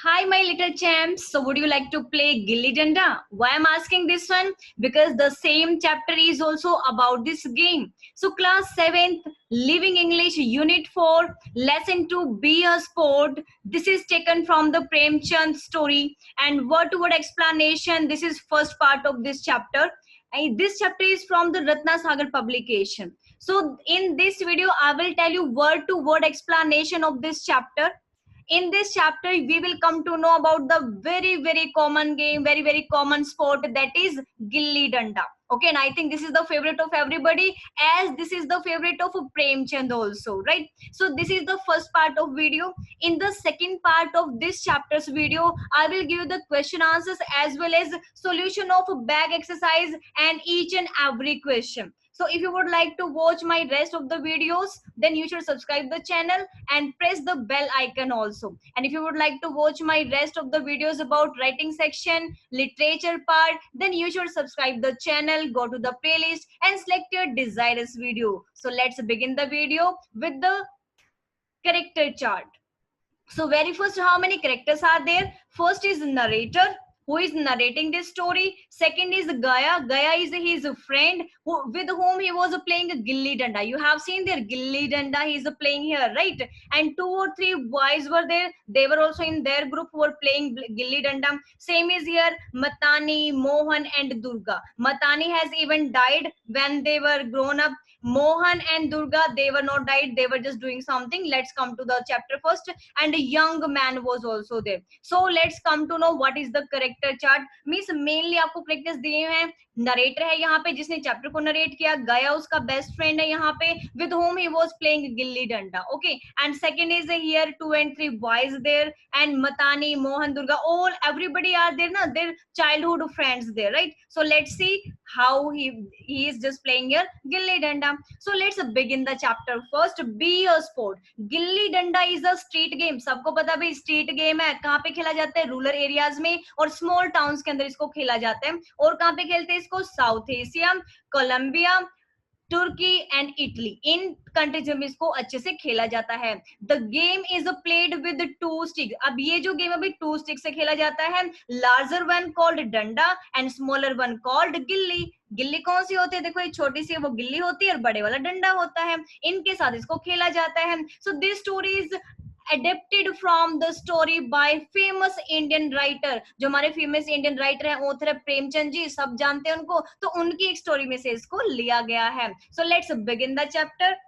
Hi, my little champs. So, would you like to play Gilli Danda? Why I'm asking this one? Because the same chapter is also about this game. So, class 7th, Living English, Unit 4, Lesson 2, Be a Sport. This is taken from the Premchand story. And word to word explanation. This is first part of this chapter. And this chapter is from the Ratna Sagar publication. So, in this video, I will tell you word to word explanation of this chapter. In this chapter we will come to know about the very common game, very common sport, that is gilli danda. Okay, and I think this is the favorite of everybody, as this is the favorite of Premchand also, right? So this is the first part of video. In the second part of this chapter's video, I will give you the question answers as well as solution of bag exercise and each and every question. So if you would like to watch my rest of the videos, then you should subscribe the channel and press the bell icon also. And if you would like to watch my rest of the videos about writing section, literature part, then you should subscribe the channel, go to the playlist and select your desirous video. So let's begin the video with the character chart. So very first, how many characters are there? First is narrator, who is narrating this story. Second is Gaya. Gaya is his friend with whom he was playing Gilli Danda. You have seen there Gilli Danda he is playing here, right? And 2 or 3 boys were there. They were also in their group who were playing Gilli Danda. Same is here Matani, Mohan and Durga. Matani has even died when they were grown up. Mohan and Durga, they were not died. They were just doing something. Let's come to the chapter first. And a young man was also there. So let's come to know what is the character chart. Means mainly आपको characters दिए हैं. Narrator है यहाँ पे जिसने chapter को narrate किया. गया उसका best friend है यहाँ पे with whom he was playing gilli danda. Okay. And second is here 2 and 3 boys there, and Matani, Mohan, Durga, all everybody are there na, their childhood friends there, right? So let's see how he is just playing here gilli danda. So let's begin the chapter first. Be a sport. Gilli danda is a street game. सबको पता भाई street game है. कहाँ पे खेला जाता है? Rural areas में और स्मॉल टाउन्स के अंदर इसको खेला जाता है. और कहाँ पे खेलते हैं इसको? साउथ एशिया, कोलंबिया, तुर्की एंड इटली, इन कंट्रीज में इसको अच्छे से खेला जाता है. The game is played with 2 stick. अब ये जो गेम अभी 2 स्टिक से खेला जाता है. लार्जर वन कॉल्ड डंडा एंड स्मॉलर वन कॉल्ड गिल्ली. गिल्ली कौन सी होती है? देखो ये छोटी सी वो गिल्ली होती है और बड़े वाला डंडा होता है. इनके साथ इसको खेला जाता है. So this story is adapted from the story by famous Indian writer. जो हमारे फेमस इंडियन राइटर हैं, ऑथर है प्रेमचंद जी, सब जानते हैं उनको. तो उनकी एक स्टोरी में से इसको लिया गया है. So let's begin the chapter.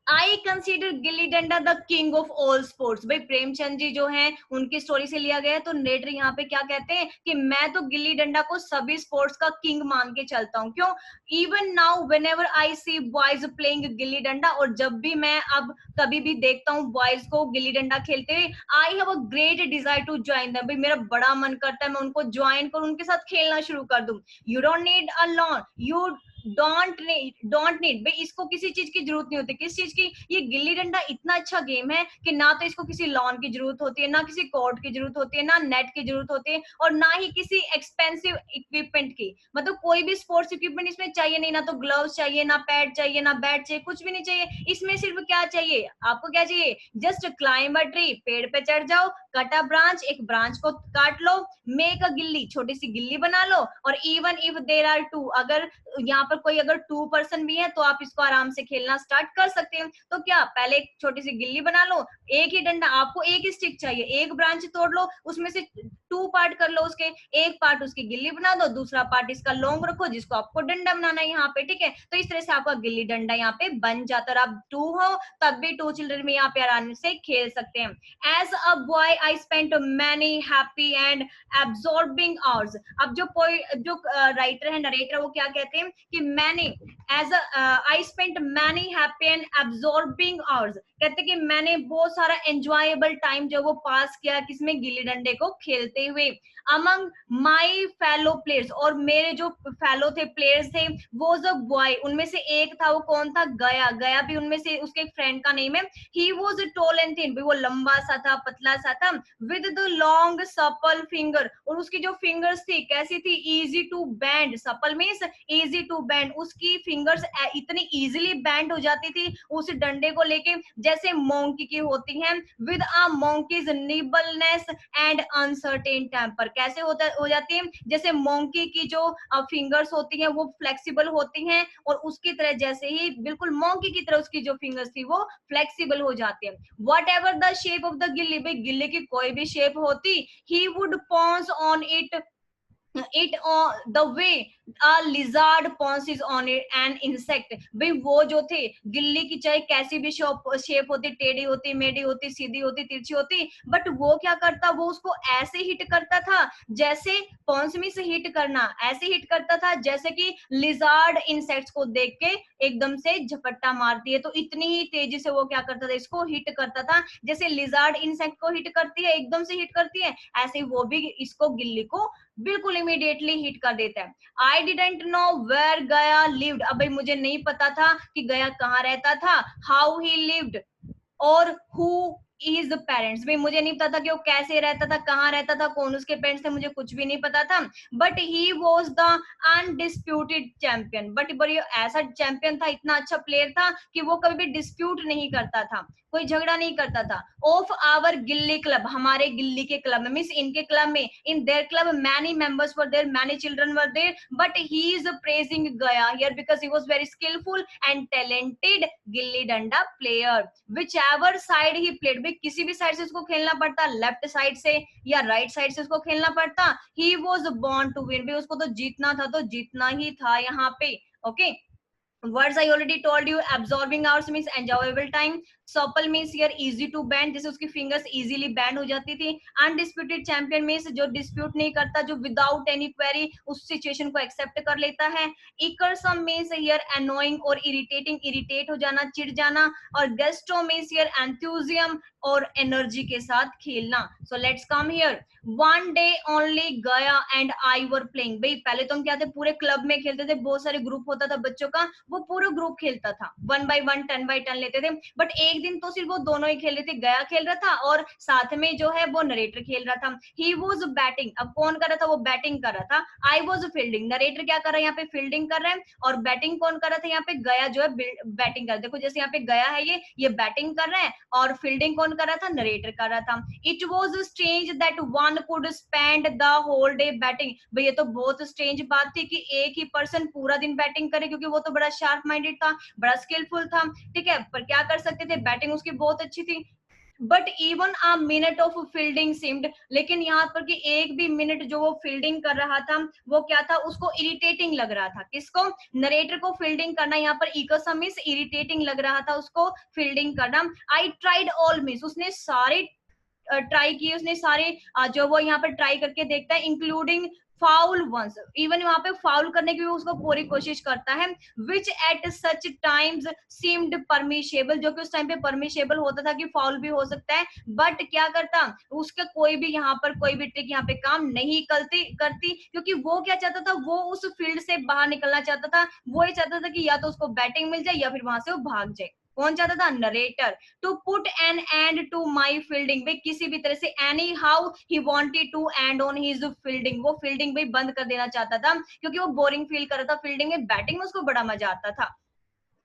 I consider gilli danda the king of all sports. भाई प्रेमचंद जी जो हैं उनकी स्टोरी से लिया गया है. तो नेटर यहाँ पे क्या कहते हैं कि मैं तो गिल्ली डंडा को सभी स्पोर्ट्स का किंग मान के चलता हूँ. क्यों? Even now when ever I C boys playing gilli danda, और जब भी मैं अब कभी भी देखता हूँ बॉयज को गिल्ली डंडा खेलते हुए, I have a great desire to join them. भाई मेरा बड़ा मन करता है मैं उनको ज्वाइन करूँ, उनके साथ खेलना शुरू कर दूं. You don't need a lawn, you don't need. भाई इसको किसी चीज की जरूरत नहीं होती. किस चीज की? ये गिल्ली डंडा इतना अच्छा गेम है कि ना तो इसको किसी लॉन की जरूरत होती है, ना किसी कोर्ट की जरूरत होती है, ना नेट की जरूरत होती है, और ना ही किसी एक्सपेंसिव इक्विपमेंट की. मतलब कोई भी स्पोर्ट्स इक्विपमेंट इसमें चाहिए नहीं. ना तो ग्लव्स चाहिए, ना पैड चाहिए, ना बैट चाहिए, कुछ भी नहीं चाहिए. इसमें सिर्फ क्या चाहिए आपको? क्या चाहिए? Just climb a tree. पेड़ पे चढ़ जाओ, कट अ ब्रांच, एक ब्रांच को काट लो, मेक अ गिल्ली, छोटी सी गिल्ली बना लो. और इवन इफ देयर आर 2, अगर यहाँ पर कोई अगर 2 पर्सन भी है तो आप इसको आराम से खेलना स्टार्ट कर सकते हैं. तो क्या, पहले एक छोटी सी गिल्ली बना लो, एक ही डंडा, आपको एक ही स्टिक चाहिए, एक ब्रांच तोड़ लो, उसमें से 2 पार्ट कर लो उसके, एक पार्ट उसकी गिल्ली बना दो, दूसरा पार्ट इसका लॉन्ग रखो जिसको आपको डंडा बनाना है यहाँ पे. ठीक है, तो इस तरह से आपका गिल्ली डंडा यहाँ पे बन जाता है. आप 2 हो तब भी 2 चिल्ड्रन में यहाँ पे आराम से खेल सकते हैं. As a boy I spent many happy and absorbing hours. अब जो राइटर है, नरेटर, वो क्या कहते हैं कि मैंने as I spent many happy and absorbing hours. कहते कि मैंने बहुत सारा एंजॉयबल टाइम जो वो पास किया किसमें? गिल्ली डंडे को खेलते भागते हुए अमंग माई फेलो प्लेयर्स, और मेरे जो फेलो थे प्लेयर्स थे वो जो बॉय, उनमें से एक था, वो कौन था, गया। गया भी उनमें से उसके एक फ्रेंड का नेम है। He was tall and thin, वो लंबा सा था, पतला सा था, with the long supple finger, और उसकी जो फिंगर्स थी कैसी थी, easy to bend. Supple means easy to bend, उसकी फिंगर्स इतनी इजीली बैंड हो जाती थी उस डंडे को लेके जैसे मोंकी की होती हैं। With a monkey's nimbleness and uncertain temper, कैसे होता हो जाती है, जैसे मोंकी की जो फिंगर्स होती हैं वो फ्लेक्सिबल होती हैं, और उसकी तरह जैसे ही बिल्कुल मोंकी की तरह उसकी जो फिंगर्स थी वो फ्लेक्सिबल हो जाती है। Whatever the shape of the gilli, भाई गिल्ली की कोई भी शेप होती, he would pounce on it the way a lizard pounces on an insect। भाई वो जो थे गिल्ली की चाहे कैसी भी शेप होती, टेढ़ी होती, मेढ़ी होती, सीधी होती, तिरछी होती, बट वो क्या करता, वो उसको ऐसे हिट करता था जैसे, पॉन्समी से हिट करना, ऐसे हिट करता था जैसे कि लिजार्ड इंसेक्ट्स को देख के एकदम से झपट्टा मारती है, तो इतनी ही तेजी से वो क्या करता था, इसको हिट करता था जैसे लिजार्ड इंसेक्ट को हिट करती है, एकदम से हिट करती है, ऐसे ही वो भी इसको गिल्ली को बिल्कुल इमीडिएटली हिट कर देता है। आई डिडेंट नो वेयर गया लिव्ड, अब भाई मुझे नहीं पता था कि गया कहाँ रहता था, हाउ ही लिव्ड और हु इज पेरेंट्स, भाई मुझे नहीं पता था कि वो कैसे रहता था, कहाँ रहता था, कौन उसके पेरेंट्स थे, मुझे कुछ भी नहीं पता था। But he was the undisputed champion, but बड़ी ऐसा चैंपियन था, इतना अच्छा प्लेयर था कि वो कभी भी डिस्प्यूट नहीं करता था, कोई झगड़ा नहीं करता था। ऑफ आवर गिल्ली क्लब, हमारे गिल्ली के क्लब में, मीन्स इनके क्लब में, in their club many members were there, many children were there, but he is praising Gaya here because he was very skilful and talented gilli danda player. Whichever side he played, भाई किसी भी side से उसको खेलना पड़ता, left side से या right side से उसको खेलना पड़ता, he was born to win, भाई उसको तो जीतना था, तो जीतना ही था यहाँ पे। Okay, words I already told you, absorbing hours means enjoyable time, supple means here easy to bend, जैसे उसकी fingers easily bend हो जाती थी। undisputed champion means जो dispute नहीं करता, जो without any query उस situation को accept कर लेता है। Ickersome means here annoying और irritating, irritate हो जाना, चिढ़ जाना, और gusto means here enthusiasm और एनर्जी के साथ खेलना। So let's come here, one day only गया एंड आई वर प्लेइंग, भाई पहले तो हम क्या थे, पूरे क्लब में खेलते थे, बहुत सारे ग्रुप होता था बच्चों का, वो पूरा ग्रुप खेलता था, 1 by 1 10 by 10 लेते थे, बट एक दिन तो सिर्फ वो दोनों ही खेल रहे थे, गया खेल रहा था और साथ में जो है वो नरेटर खेल रहा था। ही वॉज बैटिंग, अब कौन कर रहा था, वो बैटिंग कर रहा था। आई वॉज फील्डिंग, नरेटर क्या कर रहा है यहाँ पे, फील्डिंग कर रहा है, और बैटिंग कौन कर रहा था यहाँ पे, गया जो है बैटिंग कर रहा है। देखो जैसे यहाँ पे गया है, ये बैटिंग कर रहा है, और फील्डिंग कौन कर रहा था, नरेटर कर रहा था। It was strange that one could spend the whole day batting, भाई ये तो बहुत स्ट्रेंज बात थी कि एक ही पर्सन पूरा दिन बैटिंग करे, क्योंकि वो तो बड़ा शार्प माइंडेड था, बड़ा स्किलफुल था, ठीक है, पर क्या कर सकते थे, बैटिंग उसकी बहुत अच्छी थी। But even a minute of fielding seemed, लेकिन यहाँ पर कि एक भी मिनट जो वो फील्डिंग कर रहा था वो क्या था, उसको इरिटेटिंग लग रहा था। किसको, नरेटर को फील्डिंग करना, यहाँ पर इकोसम मींस इरिटेटिंग लग रहा था उसको फील्डिंग करना। आई ट्राइड ऑल मींस उसने सारे ट्राई किए, उसने सारे जो वो यहाँ पर ट्राई करके देखता है, इंक्लूडिंग फाउल वंस, इवन वहां पे फाउल करने की भी उसको पूरी कोशिश करता है। Which at such times seemed permissible, जो कि उस टाइम पे परमिशेबल होता था कि फाउल भी हो सकता है, बट क्या करता, उसका कोई भी यहाँ पर कोई भी ट्रिक यहाँ पे काम नहीं करती, क्योंकि वो क्या चाहता था, वो उस फील्ड से बाहर निकलना चाहता था, वो ये चाहता था कि या तो उसको बैटिंग मिल जाए या फिर वहां से वो भाग जाए। कौन चाहता था, narrator. To put an end to my fielding, भाई किसी भी तरह से anyhow he wanted to end on his fielding, वो फील्डिंग भाई बंद कर देना चाहता था, क्योंकि वो बोरिंग फील कर रहा था फील्डिंग में, बैटिंग में उसको बड़ा मजा आता था।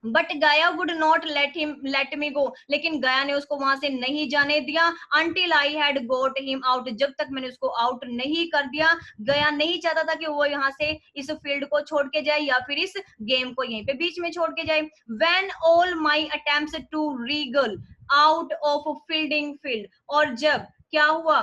But Gaya would not let me go, लेकिन गया ने उसको वहां से नहीं जाने दिया। Until I had got him out, जब तक मैंने उसको आउट नहीं कर दिया। गया नहीं चाहता था कि वो यहाँ से इस फील्ड को छोड़ के जाए या फिर इस गेम को यहीं पे बीच में छोड़ के जाए। When all my attempts to wriggle out of fielding field, और जब क्या हुआ,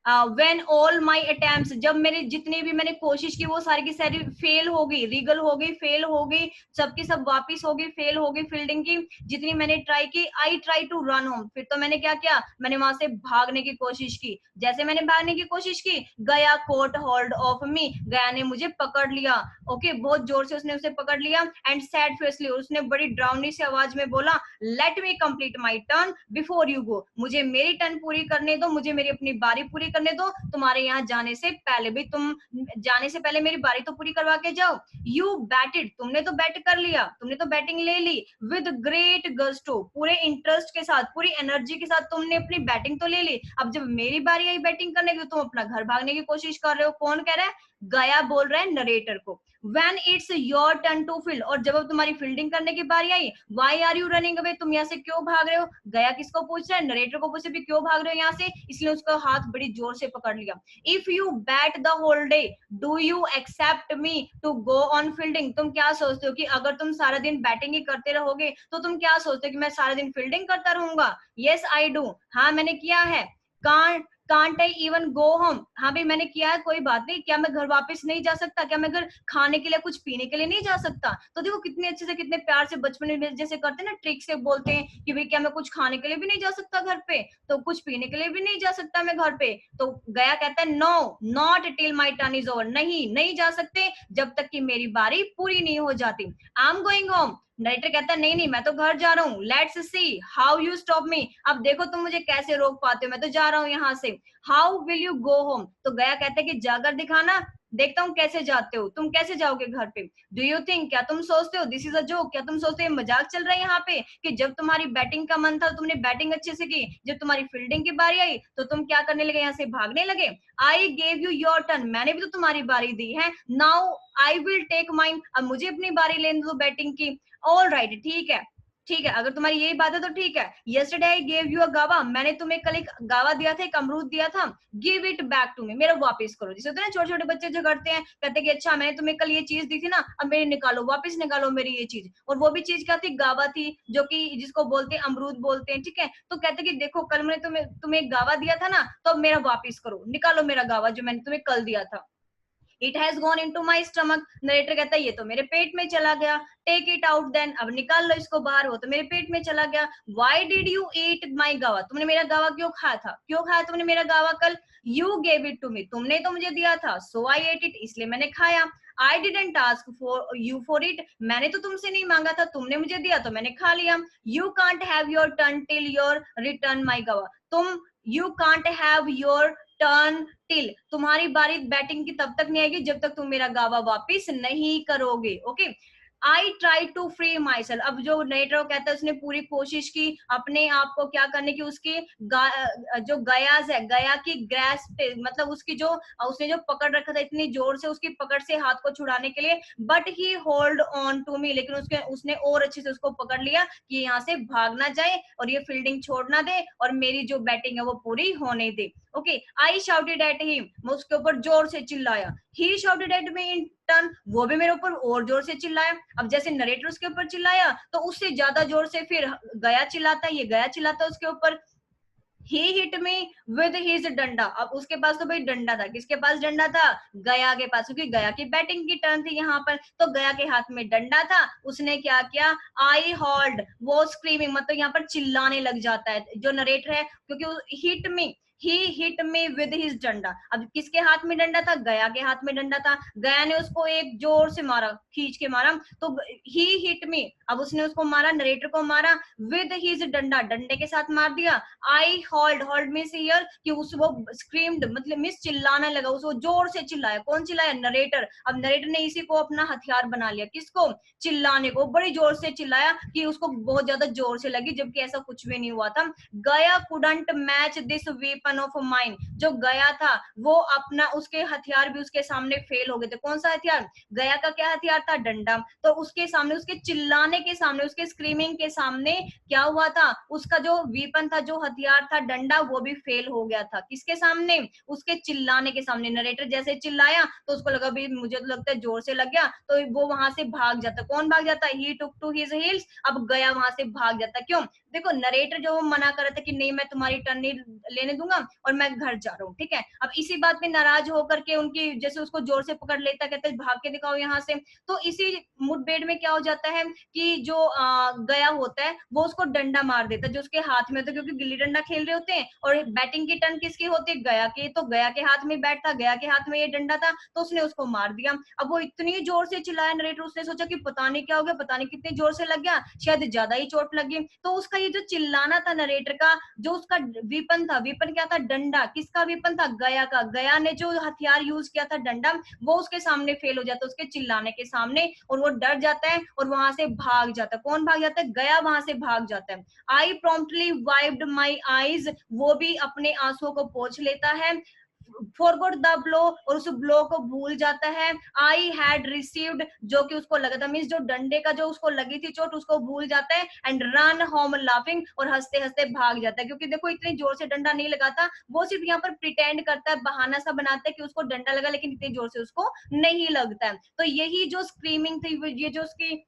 व्हेन ऑल माई अटेम्प्ट्स, जब मेरे जितनी भी मैंने कोशिश की वो सारी की सारी फेल हो गई, रीगल हो गई, फेल हो गई, सबकी सब वापिस हो गई, फेल हो गई फील्डिंग की, जितनी मैंने ट्राई की। I try to run home, फिर तो मैंने क्या किया, मैंने वहां से भागने की कोशिश की। जैसे मैंने भागने की कोशिश की, गया कोट होल्ड ऑफ मी, गया ने मुझे पकड़ लिया। ओके, बहुत जोर से उसने उसे पकड़ लिया। एंड सैड फेसली, उसने बड़ी ड्राउनी सी आवाज में बोला, let me complete my turn before you go, मुझे मेरी टर्न पूरी करने दो, मुझे मेरी अपनी बारी पूरी करने दो, तुम्हारे यहाँ जाने से पहले भी, तुम जाने से पहले मेरी बारी तो पूरी करवा के जाओ। यू बैटेड, तुमने तो बैट कर लिया, तुमने तो बैटिंग ले ली। विद ग्रेट गस्टो, पूरे इंटरेस्ट के साथ, पूरी एनर्जी के साथ तुमने अपनी बैटिंग तो ले ली। अब जब मेरी बारी आई बैटिंग करने की, तुम अपना घर भागने की कोशिश कर रहे हो। कौन कह रहा है? गया बोल रहा है नरेटर को। When it's your turn to field, और जब अब तुम्हारी फील्डिंग करने की बारी आई, why are you running away, तुम यहाँ से क्यों भाग रहे हो? गया किसको पूछ रहा है? नरेटर को पूछ रहे क्यों भाग रहे हो यहाँ से, इसलिए उसका हाथ बड़ी जोर से पकड़ लिया। If you bat the whole day, do you accept me to go on fielding, तुम क्या सोचते हो कि अगर तुम सारा दिन बैटिंग ही करते रहोगे तो तुम क्या सोचते हो कि मैं सारा दिन फील्डिंग करता रहूंगा? Yes I do, हाँ मैंने किया है। Can't I even go home, हाँ भाई मैंने किया है, कोई बात नहीं। क्या मैं घर वापस नहीं जा सकता? क्या मैं घर खाने के लिए, कुछ पीने के लिए नहीं जा सकता? तो देखो कितने अच्छे से, कितने प्यार से बचपन में जैसे करते हैं ना, ट्रिक से बोलते हैं कि भाई क्या मैं कुछ खाने के लिए भी नहीं जा सकता घर पे, तो कुछ पीने के लिए भी नहीं जा सकता मैं घर पे? तो गया कहता है no, not till my turn is over, नहीं जा सकते जब तक कि मेरी बारी पूरी नहीं हो जाती। I am going home, narrator कहता है नहीं मैं तो घर जा रहा हूँ। Let's see how you stop me, अब देखो तुम मुझे कैसे रोक पाते हो, मैं तो जा रहा हूँ यहाँ से। How will you go home, तो गया कहता है कि जाकर दिखाना, देखता हूँ कैसे जाते हो, तुम कैसे जाओगे घर पे। डू यू थिंक, क्या तुम सोचते हो, दिस इज अ जोक, क्या तुम सोचते हो मजाक चल रहा है यहाँ पे, कि जब तुम्हारी बैटिंग का मन था तुमने बैटिंग अच्छे से की, जब तुम्हारी फील्डिंग की बारी आई तो तुम क्या करने लगे, यहाँ से भागने लगे। I gave you your turn, मैंने भी तो तुम्हारी बारी दी है। Now I will take mine, अब मुझे अपनी बारी लेने दो बैटिंग की। ऑल राइट, ठीक है, अगर तुम्हारी यही बात है तो ठीक है। यस्टरडे आई गेव यू अ गावा, मैंने तुम्हें कल एक गावा दिया था, एक अमरूद दिया था। Give it back to me, मेरा वापस करो। जैसे होते हैं ना छोटे छोटे बच्चे झगड़ते हैं, कहते हैं कि अच्छा मैंने तुम्हें कल ये चीज दी थी ना, अब मेरी निकालो, वापस निकालो मेरी ये चीज। और वो भी चीज क्या थी? गावा थी, जो कि जिसको बोलते हैं अमरूद बोलते हैं, ठीक है। तो कहते कि देखो कल मैंने तुम्हें एक गावा दिया था ना, तो अब मेरा वापस करो, निकालो मेरा गावा जो मैंने तुम्हें कल दिया था। It has gone into my stomach, narrator कहता है ये तो मेरे पेट में चला गया। टेक इट आउट देन, अब निकाल लो इसको बाहर, वो तो मेरे पेट में चला गया। Why did you eat my गावा, तुमने मेरा गावा क्यों खाया था, क्यों खाया तुमने मेरा गावा कल? You gave it to me, तुमने तो मुझे दिया था। सो आई एट इट, इसलिए मैंने खाया। I didn't ask for you for it, मैंने तो तुमसे नहीं मांगा था, तुमने मुझे दिया तो मैंने खा लिया। You can't have your turn till your return my गावा, तुम you can't have your turn till, तुम्हारी बारी बैटिंग की तब तक नहीं आएगी जब तक तुम मेरा गावा वापिस नहीं करोगे। Okay, I try to free myself, अब जो नरेटर कहता है उसने पूरी कोशिश की अपने आप को क्या करने की, उसकी जो गयाज है, गया की ग्रैस पे, मतलब उसकी जो उसने जो पकड़ रखा था इतनी जोर से, उसकी पकड़ से हाथ को छुड़ाने के लिए। But he hold on to me, लेकिन उसने और अच्छे से उसको पकड़ लिया कि यहाँ से भाग ना जाए और ये फील्डिंग छोड़ ना दे और मेरी जो बैटिंग है वो पूरी होने दे। Okay, I shouted at him, मैं उसके ऊपर जोर से चिल्लाया। He shouted at me in turn, वो भी मेरे ऊपर और जोर से चिल्लाया। अब जैसे नरेटर उसके ऊपर चिल्लाया तो उससे ज्यादा जोर से फिर गया चिल्लाता है, ये गया चिल्लाता है उसके ऊपर। ही हिट मी विद हिज डंडा, अब उसके पास तो भाई डंडा था, किसके पास डंडा था? गया के पास, क्योंकि गया की बैटिंग की टर्न थी यहाँ पर, तो गया के हाथ में डंडा था। उसने क्या किया? आई हॉल्ड, वो स्क्रीमिंग, मतलब यहाँ पर चिल्लाने लग जाता है जो नरेटर है, क्योंकि hit me, he hit me with his डंडा। अब किसके हाथ में डंडा था? गया के हाथ में डंडा था। गया ने उसको एक जोर से मारा, खींच के मारा, तो ही हिट मी, अब उसने उसको मारा, नरेटर को मारा विद हिज डंडा, डंडे के साथ मार दिया। आई होल्ड मीन्स हियर कि वो स्क्रीम्ड, मतलब मिस चिल्लाने लगा, उसको जोर से चिल्लाया। कौन चिल्लाया? नरेटर। अब नरेटर ने इसी को अपना हथियार बना लिया, किसको? चिल्लाने को, बड़ी जोर से चिल्लाया कि उसको बहुत ज्यादा जोर से लगी, जबकि ऐसा कुछ भी नहीं हुआ था। गया couldn't match this weapon of mine, जो गया था वो अपना, उसके हथियार भी उसके सामने फेल हो गए थे। कौन सा हथियार? गया का क्या हथियार था? डंडा। तो उसके सामने, उसके चिल्लाने के सामने, उसके स्क्रीमिंग के सामने क्या हुआ था? उसका जो वेपन था, जो हथियार था डंडा, वो भी फेल हो गया था। किसके सामने? उसके चिल्लाने के सामने। नरेटर जैसे चिल्लाया तो उसको लगा भी मुझे तो लगता है जोर से लग गया, तो वो वहां से भाग जाता। कौन भाग जाता? ही टुक टू हिज हील्स, अब गया वहां से भाग जाता। क्यों? देखो नरेटर जो मना कर रहा था कि नहीं मैं तुम्हारी टर्न नहीं लेने दूंगा और मैं घर जा रहा हूँ, ठीक है। अब इसी बात पे नाराज होकर के उनकी, जैसे उसको जोर से पकड़ लेता, कहते भाग के दिखाओ यहाँ से। तो इसी मुठभेड़ में क्या हो जाता है कि जो गया होता है वो उसको डंडा मार देता है जो उसके हाथ में, तो क्योंकि गिल्ली डंडा खेल रहे होते हैं और बैटिंग की टर्न किसकी होती है? गया की। तो गया के हाथ में बैट था, गया के हाथ में ये डंडा था, तो उसने उसको मार दिया। अब वो इतनी जोर से चिल्लाया नरेटर, उसने सोचा कि पता नहीं क्या हो गया, पता नहीं कितनी जोर से लग गया, शायद ज्यादा ही चोट लग गई। तो उसका ये जो चिल्लाना था नरेटर का, जो उसका वेपन था, वेपन क्या क्या था, डंडा, किसका वेपन था, गया का, गया ने जो हथियार यूज किया था डंडा, वो उसके सामने फेल हो जाता है, उसके चिल्लाने के सामने, और वो डर जाता है और वहां से भाग जाता है। कौन भाग जाता है, गया वहां से भाग जाता है। आई प्रॉम्प्टली वाइप्ड माई आईज, वो भी अपने आंसुओं को पोंछ लेता है। फॉरगॉट द ब्लो, और उस ब्लो को भूल जाता है। आई हैड रिसीव्ड, जो कि उसको लगा था, मीन्स जो डंडे का जो उसको लगी थी चोट उसको भूल जाता है। एंड रन होम लाफिंग, और हंसते हंसते भाग जाता है, क्योंकि देखो इतनी जोर से डंडा नहीं लगा था, वो सिर्फ यहाँ पर प्रिटेंड करता है, बहाना सा बनाता है कि उसको डंडा लगा, लेकिन इतनी जोर से उसको नहीं लगता है। तो यही जो स्क्रीमिंग थी, ये जो उसकी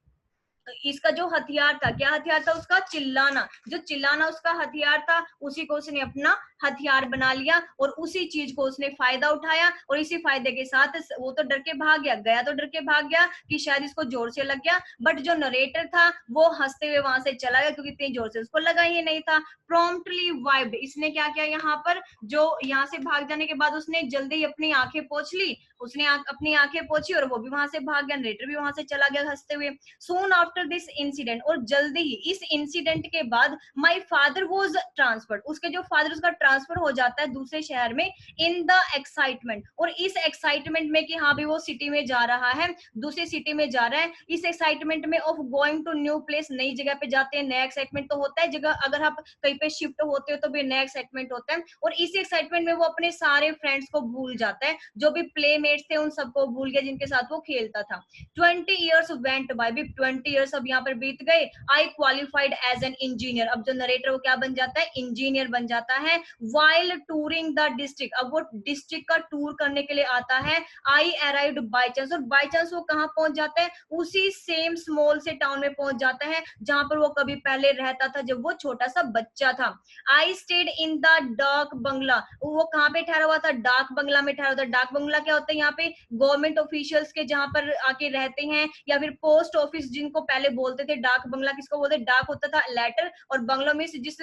इसका जो हथियार था, क्या हथियार था उसका, चिल्लाना, जो चिल्लाना उसका हथियार था, उसी को उसने अपना हथियार बना लिया, और उसी चीज को उसने फायदा उठाया, और इसी फायदे के साथ वो तो डर के भाग गया, तो डर के भाग गया कि शायद इसको जोर से लग गया, बट जो नरेटर था वो हंसते हुए वहां से चला गया, क्योंकि इतनी जोर से उसको लगा ही नहीं था। प्रॉम्प्टली वाइप्ड, इसने क्या किया यहाँ पर, जो यहाँ से भाग जाने के बाद उसने जल्दी अपनी आंखें पोंछ ली, उसने अपनी आंखें पोंछी, और वो भी वहां से भाग गया, नरेटर भी वहां से चला गया हंसते हुए। soon after this incident, और जल्दी ही इस इंसिडेंट के बाद, my father was transferred, उसके जो फादर, उसका ट्रांसफर हो जाता है दूसरे शहर में, in the excitement, और इस एक्साइटमेंट में कि हाँ भी वो सिटी में जा रहा है, दूसरी सिटी में जा रहा है, इस एक्साइटमेंट में of going to new place, नई जगह पे जाते हैं, नया एक्साइटमेंट तो होता है, जगह अगर आप कहीं पे शिफ्ट होते हो तो भी नया एक्साइटमेंट होता है, और इसी एक्साइटमेंट में वो अपने सारे फ्रेंड्स को भूल जाता है, जो भी प्लेमेट्स थे उन सबको भूल गया जिनके साथ वो खेलता था। 20 years went by, भी 20 years अब यहाँ पर बीत गए। I qualified as an engineer, अब जो नरेटर वो क्या बन जाता है, इंजीनियर बन जाता है। वाइल टूरिंग द डिस्ट्रिक्ट, अब वो डिस्ट्रिक्ट का टूर करने के लिए आता है। आई अराइव्ड बाय चांस, और बाय चांस वो कहाँ पहुंच जाता है, उसी सेम स्मॉल से टाउन में पहुंच जाता है जहां पर वो कभी पहले रहता था जब वो छोटा सा बच्चा था। आई स्टेड इन द डाक बंगला, वो कहाँ पे ठहरा हुआ था, डाक बंगला में ठहरा हुआ था। डाक बंगला क्या होता है, यहाँ पे गवर्नमेंट ऑफिशियल्स के जहां पर आके रहते हैं, या फिर पोस्ट ऑफिस जिनको पहले बोलते थे, डाक बंगला किसको बोलते, डाक होता था लेटर, और बंगला में जिस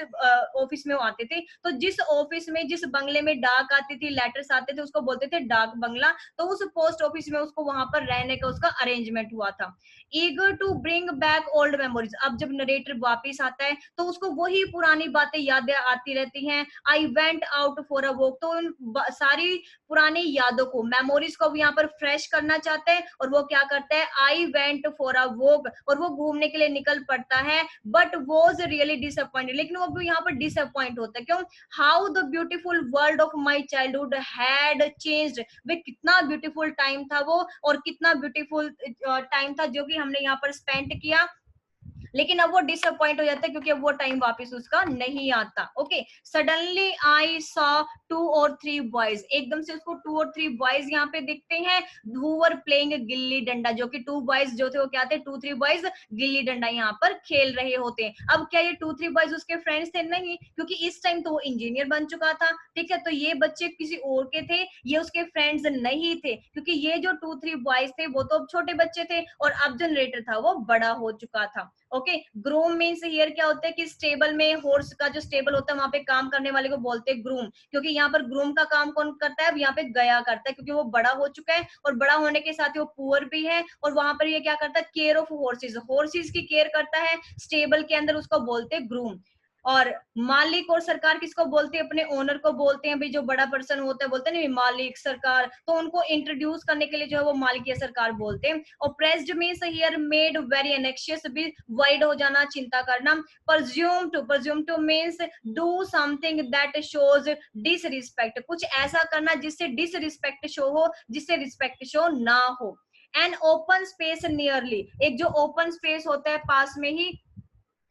ऑफिस में वो आते थे, तो जिस ऑफिस में जिस बंगले में डाक आती थी, लेटर्स आते थे, उसको बोलते थे डाक बंगला। तो उस पोस्ट ऑफिस में उसको वहां पर रहने का उसका अरेंजमेंट हुआ था। Eager to bring back old memories, अब जब नरेटर वापिस आता है तो उसको वही पुरानी बातें यादें आती रहती हैं। I went out for a walk, तो उन सारी पुरानी यादों को, मेमोरीज को यहाँ पर फ्रेश करना चाहते हैं, और वो क्या करता है, I went for a walk, और वो घूमने के लिए निकल पड़ता है। बट वॉज रियली डिसअपॉइंटेड, लेकिन वो यहाँ पर डिसअपॉइंट होता है, क्यों, how the beautiful world of my childhood had changed, वे कितना ब्यूटीफुल टाइम था वो, और कितना ब्यूटीफुल टाइम था जो कि हमने यहाँ पर स्पेंड किया, लेकिन अब वो डिसअपॉइंट हो जाता है क्योंकि अब वो टाइम वापस उसका नहीं आता। Okay, suddenly I saw 2 or 3 boys, एकदम से उसको 2 or 3 बॉयज यहाँ पे दिखते हैं, who were playing gilli danda, जो कि 2 बॉयज जो थे वो क्या थे, 2-3 बॉयज गिल्ली डंडा यहाँ पर खेल रहे होते हैं। अब क्या ये 2-3 बॉयज उसके फ्रेंड्स थे, नहीं, क्योंकि इस टाइम तो वो इंजीनियर बन चुका था, ठीक है, तो ये बच्चे किसी और के थे, ये उसके फ्रेंड्स नहीं थे, क्योंकि ये जो 2-3 बॉयज थे वो तो अब छोटे बच्चे थे, और अब जो नरेटर था वो बड़ा हो चुका था। ओके, ग्रूम मीन्स हियर क्या होता है कि स्टेबल में हॉर्स का जो स्टेबल होता है वहां पे काम करने वाले को बोलते हैं ग्रूम, क्योंकि यहाँ पर ग्रूम का काम कौन करता है, यहाँ पे गया करता है, क्योंकि वो बड़ा हो चुका है, और बड़ा होने के साथ ही वो पुअर भी है, और वहां पर ये क्या करता है, केयर ऑफ हॉर्सेज, हॉर्सेज की केयर करता है स्टेबल के अंदर, उसको बोलते हैं ग्रूम। और मालिक और सरकार किसको बोलते हैं, अपने ओनर को बोलते हैं, भाई जो बड़ा पर्सन होता है बोलते हैं ना मालिक सरकार, तो उनको इंट्रोड्यूस करने के लिए जो है वो मालिक या सरकार बोलते हैं। Oppressed means here made very anxious, भी वाइड हो जाना, चिंता करना। Presume to means do something that shows disrespect, कुछ ऐसा करना जिससे डिसरिस्पेक्ट शो हो, जिससे रिस्पेक्ट शो ना हो। एन ओपन स्पेस नियरली, एक जो ओपन स्पेस होता है पास में ही,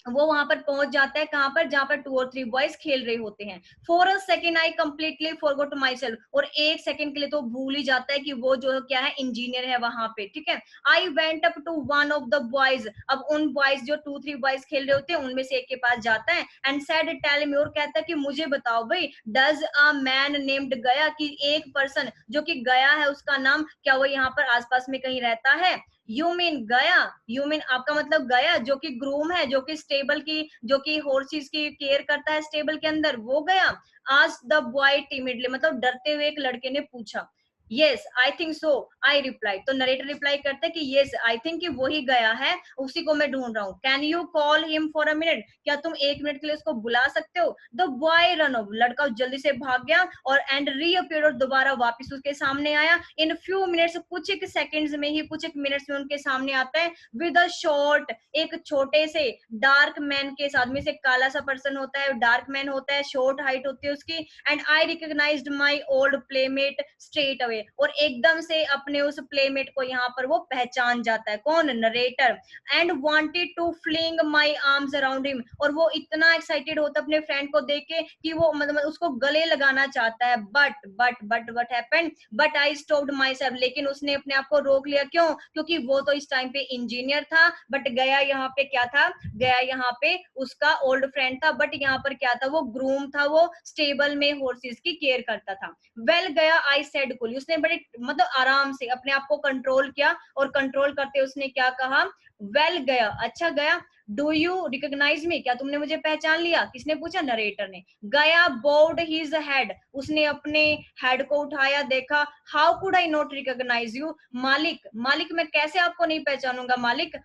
वो वहां पर पहुंच जाता है, कहां पर, जहां पर 2 or 3 बॉयज खेल रहे होते हैं। For a second I completely forgot my self, और एक सेकंड के लिए तो भूल ही जाता है कि वो जो क्या है, इंजीनियर है वहां पे, ठीक है। I went up to one of the boys, अब उन बॉयज जो 2-3 बॉयज खेल रहे होते हैं उनमें से एक के पास जाता है, एंड सेड टेल मी, और कहता है कि मुझे बताओ भाई, डज अ मैन नेम्ड गया, कि एक पर्सन जो कि गया है उसका नाम, क्या वो यहाँ पर आसपास में कहीं रहता है। यू मीन गया, यू मीन आपका मतलब गया जो कि ग्रूम है, जो कि स्टेबल की, जो कि हॉर्सेस की केयर करता है स्टेबल के अंदर, वो गया। आज द बॉय टिमिडली, मतलब डरते हुए एक लड़के ने पूछा। Yes I think so, I reply. तो नरेटर रिप्लाई करते हैं कि यस आई थिंक कि वही गया है, उसी को मैं ढूंढ रहा हूँ। Can you call him for a minute, क्या तुम 1 मिनट के लिए उसको बुला सकते हो? द बॉय रन ऑफ, लड़का जल्दी से भाग गया और एंड रीअपियर्ड, और दोबारा वापस उसके सामने आया। इन फ्यू मिनट्स, कुछ एक सेकंड्स में ही, कुछ एक मिनट्स में उनके सामने आता है विद अ शॉर्ट, एक छोटे से डार्क मैन के साथ में से, काला सा पर्सन होता है, डार्क मैन होता है, शॉर्ट हाइट होती है उसकी। And I recognised my old playmate straight away, और एकदम से अपने उस प्लेमेट को यहाँ पर वो पहचान जाता है। कौन? Narrator. And wanted to fling my arms around him, और वो इतना एक्साइटेड होता है अपने फ्रेंड को देख के कि वो मतलब उसको गले लगाना चाहता है। But what happened, but I stopped my self, लेकिन उसने अपने आप को रोक लिया। क्यों? क्योंकि वो तो इस टाइम पे इंजीनियर था, बट गया यहाँ पे क्या था? गया यहाँ पे उसका ओल्ड फ्रेंड था, बट यहाँ पर क्या था? वो ग्रूम था, वो स्टेबल में हॉर्सेस की केयर करता था। वेल गया, आई सेड कूली, उसने बड़े मतलब आराम से अपने आप को कंट्रोल किया, और कंट्रोल करते उसने क्या कहा? वेल गया, अच्छा गया। डू यू रिकॉग्नाइज मी, क्या तुमने मुझे पहचान लिया? किसने पूछा? नरेटर ने। गया बोर्ड हिज हेड, उसने अपने हेड को उठाया, देखा। How could I not recognise you, मालिक, मालिक मैं कैसे आपको नहीं पहचानूंगा मालिक।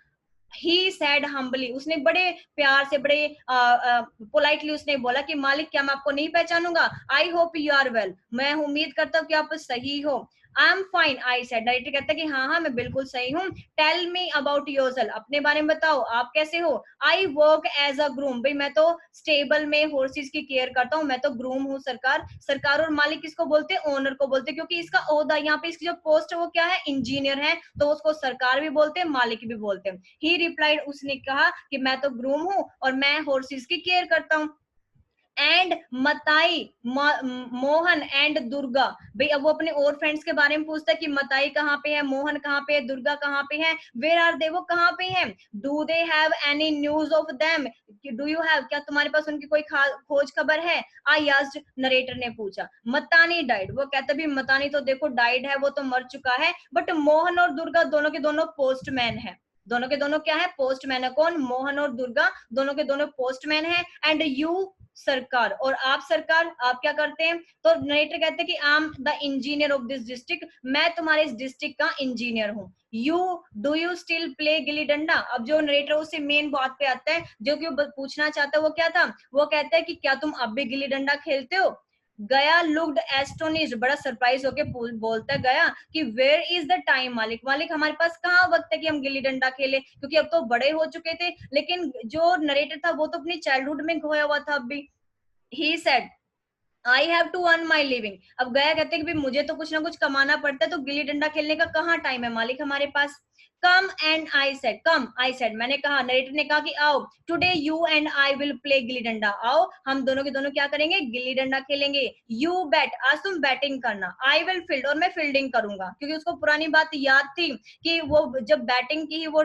ही सैड हम्बली, उसने बड़े प्यार से, बड़े पोलाइटली उसने बोला कि मालिक क्या मैं आपको नहीं पहचानूंगा? I hope you are well, मैं उम्मीद करता हूँ कि आप सही हो। I am fine, I said, director कहता है कि हाँ हाँ मैं बिल्कुल सही हूँ। टेल मी अबाउट योरसेल्फ, अपने बारे में बताओ, आप कैसे हो? I work as a groom, भाई मैं तो स्टेबल में हॉर्सेस की केयर करता हूँ, मैं तो ग्रूम हूँ सरकार। सरकार और मालिक किसको बोलते हैं? ओनर को बोलते हैं, क्योंकि इसका ओहदा यहाँ पे, इसकी जो पोस्ट है वो क्या है? इंजीनियर है, तो उसको सरकार भी बोलते हैं, मालिक भी बोलते हैं। ही रिप्लाइड, उसने कहा कि मैं तो ग्रूम हूं और मैं हॉर्सेस की केयर करता हूँ। एंड मताई, मोहन एंड दुर्गा, भाई अब वो अपने और फ्रेंड्स के बारे में पूछता है कि मताई कहाँ पे है, मोहन कहाँ पे है, दुर्गा कहाँ पे है, वेयर आर दे, वो कहाँ पे हैं? Do they have any news of them, do you have, क्या तुम्हारे पास उनकी कोई खोज खबर है? आई आस्क्ड, नरेटर ने पूछा। मतानी डाइड, वो कहता भी मतानी तो देखो डाइड है, वो तो मर चुका है, बट मोहन और दुर्गा दोनों के दोनों पोस्टमैन है। दोनों के दोनों क्या है? पोस्टमैन है। कौन? मोहन और दुर्गा दोनों के दोनों पोस्टमैन है। एंड यू सरकार, और आप सरकार, आप क्या करते हैं? तो नरेटर कहते हैं कि I am the engineer of this district, मैं तुम्हारे इस डिस्ट्रिक्ट का इंजीनियर हूँ। You, do you still play gilli डंडा, अब जो नरेटर उससे मेन बात पे आता है, जो कि वो पूछना चाहता है, वो क्या था? वो कहता है कि क्या तुम अब भी गिल्ली डंडा खेलते हो? गया लुक्ड एस्टोनिश्ड, बड़ा सरप्राइज होके बोलता गया कि वेयर इज द टाइम, मालिक, मालिक हमारे पास कहाँ वक्त है कि हम गिल्ली डंडा खेले, क्योंकि अब तो बड़े हो चुके थे। लेकिन जो नरेटर था वो तो अपनी चाइल्डहुड में खोया हुआ था अब भी। He said I have to earn my living, अब गया कहते हैं कि मुझे तो कुछ ना कुछ कमाना पड़ता है, तो गिल्ली डंडा खेलने का कहाँ टाइम है मालिक हमारे पास? Come and I said, come I said, मैंने कहा, नरेटर ने कहा कि आओ, today you and I will play gilli danda, आओ हम दोनों के दोनों क्या करेंगे? गिल्ली डंडा खेलेंगे। यू बैट, आज तुम बैटिंग करना, आई विल फील्ड, और मैं फील्डिंग करूंगा, क्योंकि उसको पुरानी बात याद थी कि वो जब बैटिंग की वो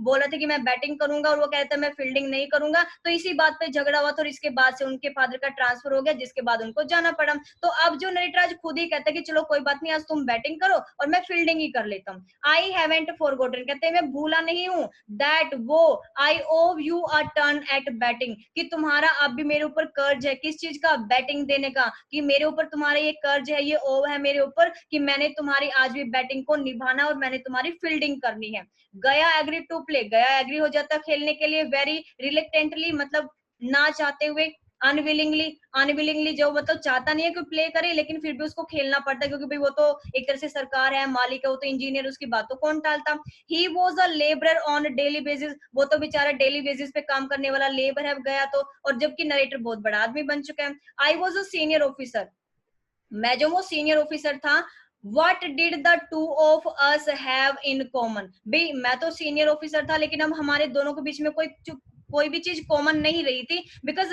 बोला था कि मैं बैटिंग करूंगा, और वो कहता है मैं फील्डिंग नहीं करूंगा, तो इसी बात पे झगड़ा हुआ था, और इसके बाद से उनके फादर का ट्रांसफर हो गया, जिसके बाद उनको जाना पड़ा। तो अब जो नरेटर आज खुद ही कहता है कि चलो कोई बात नहीं, आज तुम बैटिंग करो और मैं फील्डिंग ही कर लेता हूँ। आई हैवेंट फॉरगॉटन, कहते हैं मैं भूला नहीं हूँ, दैट वो, आई ओव you a turn eight batting, कि तुम्हारा अब भी मेरे ऊपर कर्ज है, किस चीज का? बैटिंग देने का, कि मेरे ऊपर तुम्हारा ये कर्ज है, ये ओव है मेरे ऊपर, कि मैंने तुम्हारी आज भी बैटिंग को निभाना और मैंने तुम्हारी फील्डिंग करनी है। गया एग्री टू प्ले, गया एग्री हो जाता खेलने के लिए, वेरी रिलेक्टेंटली, मतलब ना चाहते हुए, अनविलिंगली, अनविलिंगली जो मतलब चाहता नहीं है कि प्ले करे, लेकिन फिर भी उसको खेलना पड़ता है, क्योंकि भाई वो तो एक तरह से सरकार है, मालिक है, वो तो इंजीनियर, उसकी बात तो कौन टालता। He was a labourer on daily basis, वो तो बेचारा डेली बेसिस पे काम करने वाला लेबर है गया तो, और जबकि नरेटर बहुत बड़ा आदमी बन चुका है। I was a senior officer, मैं जो वो सीनियर ऑफिसर था। What did the two of us have in common, भाई मैं तो सीनियर ऑफिसर था, लेकिन अब हमारे दोनों के बीच में कोई भी चीज कॉमन नहीं रही थी, because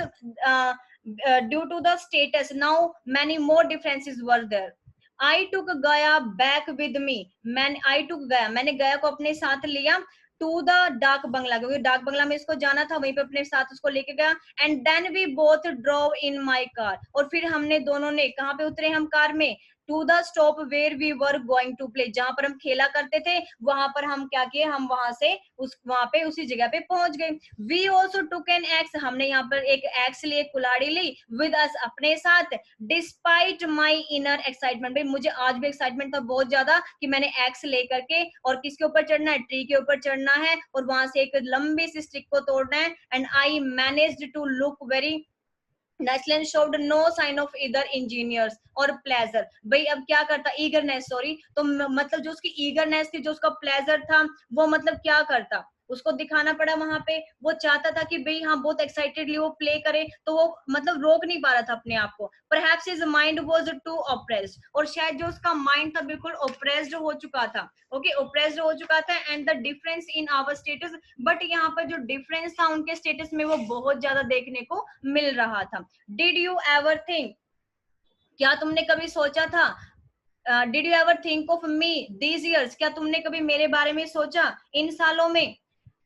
due to the status now many more differences were there. I took Gaya back with me, मैंने गया को अपने साथ लिया, टू द डाक बंगला, क्योंकि डाक बंगला में इसको जाना था, वहीं पे अपने साथ उसको लेके गया। And then we both drove in my car, और फिर हमने दोनों ने कहाँ पे उतरे? हम कार में। To the stop where we were going to play, जहां पर हम खेला करते थे वहां पर हम क्या किए, हम वहां से वहां पे उसी जगह पे पहुंच गए। We also took an axe, हमने यहाँ पर एक एक्स लिए, कुल्हाड़ी ली, विद अस, अपने साथ। डिस्पाइट माई इनर एक्साइटमेंट, भाई मुझे आज भी एक्साइटमेंट था बहुत ज्यादा कि मैंने एक्स लेकर के और किसके ऊपर चढ़ना है, ट्री के ऊपर चढ़ना है और वहां से एक लंबी सी स्टिक को तोड़ना है। And I managed to look very nonchalant showed no sign of either engineers और प्लेजर, भाई अब क्या करता, ईगरनेस, सॉरी, तो मतलब जो उसकी ईगरनेस थी, जो उसका प्लेजर था, वो मतलब क्या करता, उसको दिखाना पड़ा वहां पे, वो चाहता था कि भाई हाँ बहुत एक्साइटेडली वो प्ले करे, तो वो मतलब रोक नहीं पा रहा था अपने आप को। Perhaps his mind was too oppressed, और शायद जो उसका माइंड था बिल्कुल ओप्रेस्ड हो चुका था, ओके, ओप्रेस्ड हो चुका था। And the difference in our status, बट यहाँ पर जो डिफरेंस था उनके स्टेटस में वो बहुत ज्यादा देखने को मिल रहा था। डिड यू एवर थिंक, क्या तुमने कभी सोचा था, did you ever think of me these years, क्या तुमने कभी मेरे बारे में सोचा इन सालों में।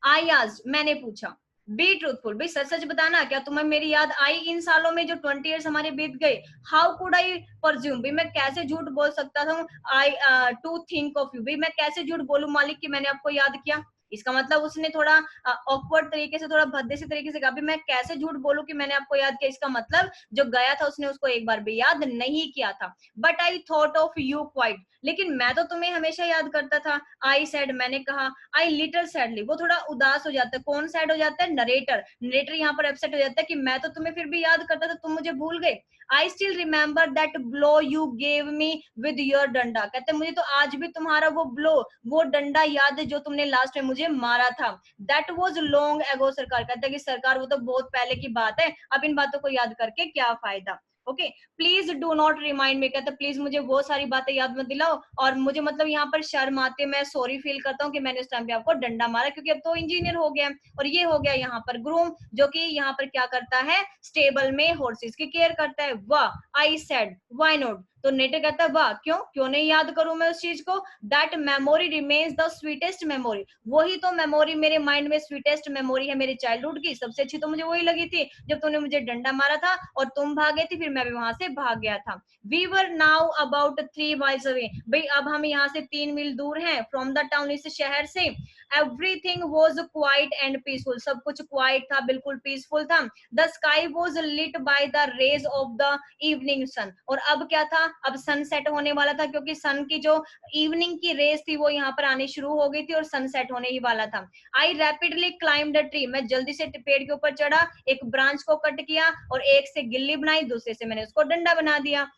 आई आस्क्ड, मैंने पूछा। बी ट्रूथफुल, भाई सच सच बताना, क्या तुम्हें मेरी याद आई इन सालों में जो 20 ईयर्स हमारे बीत गए। हाउ कुड आई परज्यूम, भाई मैं कैसे झूठ बोल सकता था, आई टू थिंक ऑफ यू, भाई मैं कैसे झूठ बोलूं मालिक कि मैंने आपको याद किया। इसका मतलब उसने थोड़ा ऑकवर्ड तरीके से, थोड़ा भद्दे से तरीके से कहा, मैं कैसे झूठ बोलूं कि मैंने आपको याद किया, इसका मतलब जो गया था उसने उसको एक बार भी याद नहीं किया था। But I thought of you quite, लेकिन मैं तो तुम्हें हमेशा याद करता था। आई सेड, मैंने कहा। आई लिटिल सैडली, वो थोड़ा उदास हो जाता है, कौन सैड हो जाता है, नरेटर, नरेटर यहाँ पर अपसेट हो जाता है कि मैं तो तुम्हें फिर भी याद करता था, तुम मुझे भूल गए। I still remember that blow you gave me with your डंडा, कहते मुझे तो आज भी तुम्हारा वो ब्लो, वो डंडा याद है जो तुमने लास्ट में मुझे मारा था। दैट वॉज लॉन्ग एगो, सरकार कहता है कि सरकार वो तो बहुत पहले की बात है, अब इन बातों को याद करके क्या फायदा। Okay, please do not remind me, कहता प्लीज मुझे वो सारी बातें याद मत दिलाओ, और मुझे मतलब यहाँ पर शर्म आती है, मैं सॉरी फील करता हूँ कि मैंने उस टाइम पे आपको डंडा मारा, क्योंकि अब तो इंजीनियर हो गया और ये हो गया यहाँ पर ग्रूम, जो कि यहाँ पर क्या करता है, स्टेबल में हॉर्सेस की केयर करता है। वाह, आई सेड, व्हाई नॉट, तो नेटर कहता है वाह, क्यों क्यों नहीं याद करूं मैं उस चीज को। That memory remains the sweetest memory, वही तो मेमोरी मेरे माइंड में स्वीटेस्ट मेमोरी है मेरी चाइल्डहुड की, सबसे अच्छी तो मुझे वही लगी थी जब तुमने मुझे डंडा मारा था और तुम भागे थे, फिर मैं भी वहां से भाग गया था। We were now about 3 miles away, भाई अब हम यहाँ से 3 मील दूर हैं फ्रॉम द टाउन, इस शहर से। Everything was quiet and peaceful, सब कुछ क्वाइट था, बिल्कुल पीसफुल था। The sky was lit by the rays of the evening sun, और अब क्या था, अब सनसेट होने वाला था, क्योंकि सन की जो इवनिंग की रेस थी वो यहाँ पर आनी शुरू हो गई थी और सनसेट होने ही वाला था। आई रैपिडली क्लाइम्ड द ट्री, मैं जल्दी से पेड़ के ऊपर चढ़ा, एक ब्रांच को कट किया और एक से गिल्ली बनाई, दूसरे से मैंने उसको डंडा बना दिया।